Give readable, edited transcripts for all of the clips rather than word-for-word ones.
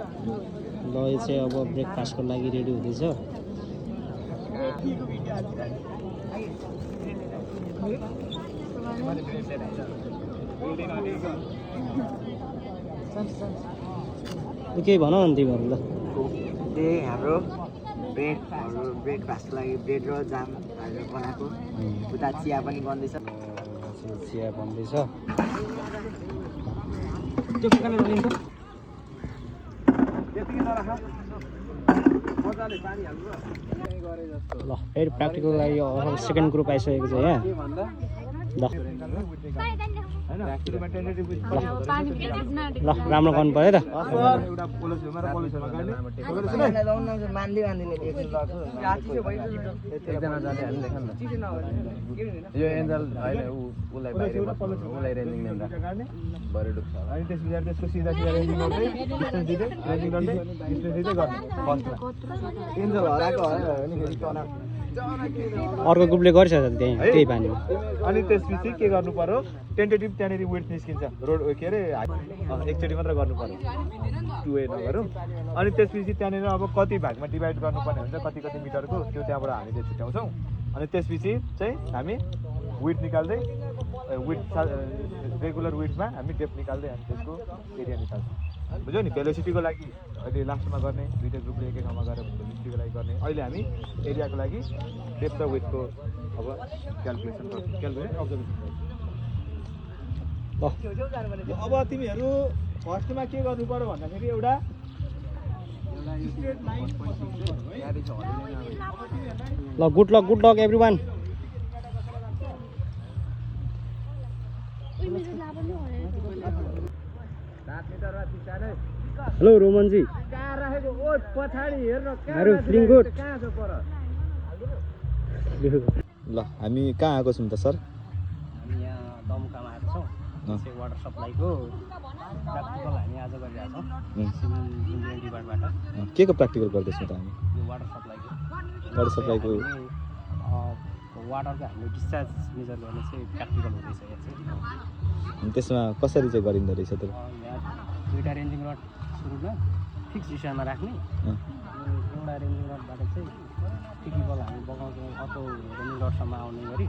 ल यो चाहिँ अब ब्रेकफास्टको लागि रेडी हुँदैछ। केही भन न तिमीहरू ल। त्यही हाम्रो ब्रेकफास्टको लागि ब्रेड र जाम हालेर बनाएको। उता चिया पनि बन्दैछ। चिया बन्दैछ। ल फेरि प्र्याक्टिकल लागि सेकेन्ड ग्रुप आइसकेको छ यहाँ। ल राम्रो गर्नु पऱ्यो त। अर्को ग्रुपले गरिसक्छ त्यही पानीमा। अनि त्यसपछि के गर्नु पर्यो, टेन्टेटिभ त्यहाँनिर वेट निस्किन्छ रोड के अरे एकचोटि मात्र गर्नु पर्यो, 2 वे नगरौँ। अनि त्यसपछि त्यहाँनिर अब कति भागमा डिभाइड गर्नुपर्ने हुन्छ, कति कति मिटरको, त्यो त्यहाँबाट हामीले छुट्याउँछौँ। अनि त्यसपछि चाहिँ हामी विथ निकाल्दै रेगुलर विथमा हामी डेप्थ निकाल्दै हामी त्यसको एरिया निकाल्छौँ। बुझ्यौ नि। भेलोसिटीको लागि अहिले लास्टमा गर्ने, दुईवटा ग्रुपले एकै ठाउँमा गएर भेलोसिटीको लागि गर्ने। अहिले हामी एरियाको लागि डेप्थ र विथको अब क्यालकुलेसन अब्जर्भेसन गर्छौँ। अब तिमीहरू फर्स्टमा के गर्नु पर्यो भन्दाखेरि एउटा ल गुड लक एभ्रिवान। हेलो रोमनजी। ल हामी कहाँ आएको छौँ त सर? हामी यहाँ दमकामा आएको छौँ। चाहिँ वाटर सप्लाईको प्र्याक्टिकल हामी आज गरिरहेको छौँ सिभिल इन्जिनियरिङ डिपार्टमेन्टबाट। के को प्र्याक्टिकल गर्दैछौँ त हामी? यो वाटर सप्लाईको वाटरको हामीले डिस्चार्ज मेजर गर्ने चाहिँ प्र्याक्टिकल हुँदैछ यहाँ चाहिँ। त्यसमा कसरी चाहिँ गरिँदो रहेछ त? यहाँ दुईवटा रेन्जिङ रड सुरुमा फिक्स दिशामा राख्ने। एउटा रेन्जिङ रडबाट चाहिँ टिकी बल हामी बगाउँछौँ अर्को रेन्जिङ रडसम्म आउने गरी।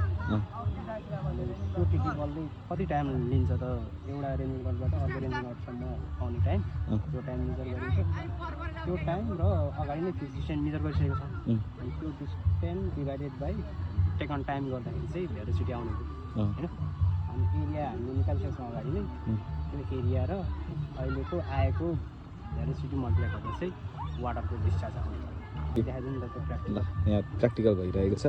त्यो टिकी बलले कति टाइम लिन्छ त, एउटा रेन्जिङ रडबाट अर्को रेन्जिङ रडसम्म आउने टाइम, त्यो टाइम मेजर गरिन्छ। त्यो टाइम र अगाडि नै फिक्स डिस्टेन्स मेजर गरिसकेको छ। अनि त्यो distance divided by taken time गर्दाखेरि चाहिँ भेलोसिटी आउने होइन। अनि एरिया हामीले निकालिसकेको छौँ अगाडि नै। त्यो एरिया र अहिलेको आएको भेलोसिटी मल्टिप्लाई गर्दा चाहिँ वाटरको डिस्चार्ज आउने देखाइदिनु नि त। त्यो प्र्याक्टिकल यहाँ प्र्याक्टिकल भइरहेको छ।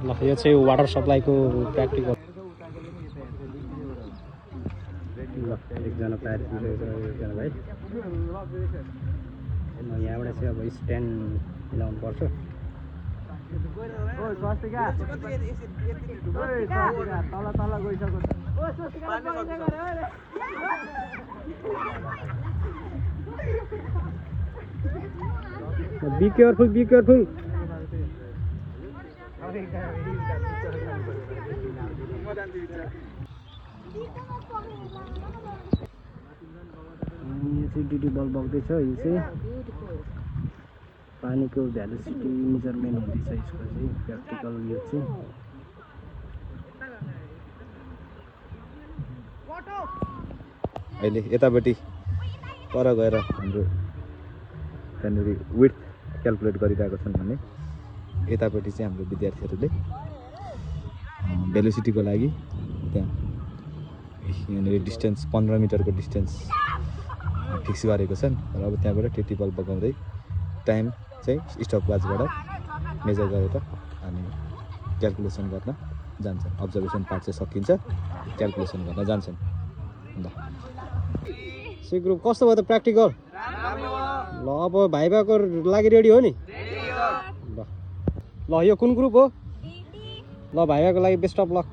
ल यो चाहिँ वाटर सप्लाईको प्र्याक्टिकल। ल एकजना प्रायर एकजना भाइ। यहाँबाट चाहिँ अब स्ट्यान्ड मिलाउनु पर्छ। तल गइसक्यो। Be careful. यो चाहिँ डिडी बल बग्दैछ। यो चाहिँ पानीको भेलोसिटी मेजरमेन्ट हुँदैछ यसको चाहिँ प्र्याक्टिकल। यो चाहिँ अहिले यतापट्टि पर गएर हाम्रो त्यहाँनिर विथ क्यालकुलेट गरिरहेको छन् भने यतापट्टि चाहिँ हाम्रो विद्यार्थीहरूले भेलोसिटीको लागि त्यहाँ यहाँनिर डिस्टेन्स 15 मिटरको डिस्टेन्स फिक्स गरेको छन् र अब त्यहाँबाट टेटी बल बगाउँदै टाइम चाहिँ स्टप वाचबाट मेजर गरेर अनि क्यालकुलेसन गर्न जान्छन्। अब्जर्भेसन पार्ट चाहिँ सकिन्छ, क्यालकुलेसन गर्न जान्छन्। ल सी ग्रुप कस्तो भयो त प्र्याक्टिकल? ल अब भाइभाको लागि रेडी हो नि? ल यो कुन ग्रुप हो? ल भाइभाको लागि बेस्ट अफ लक।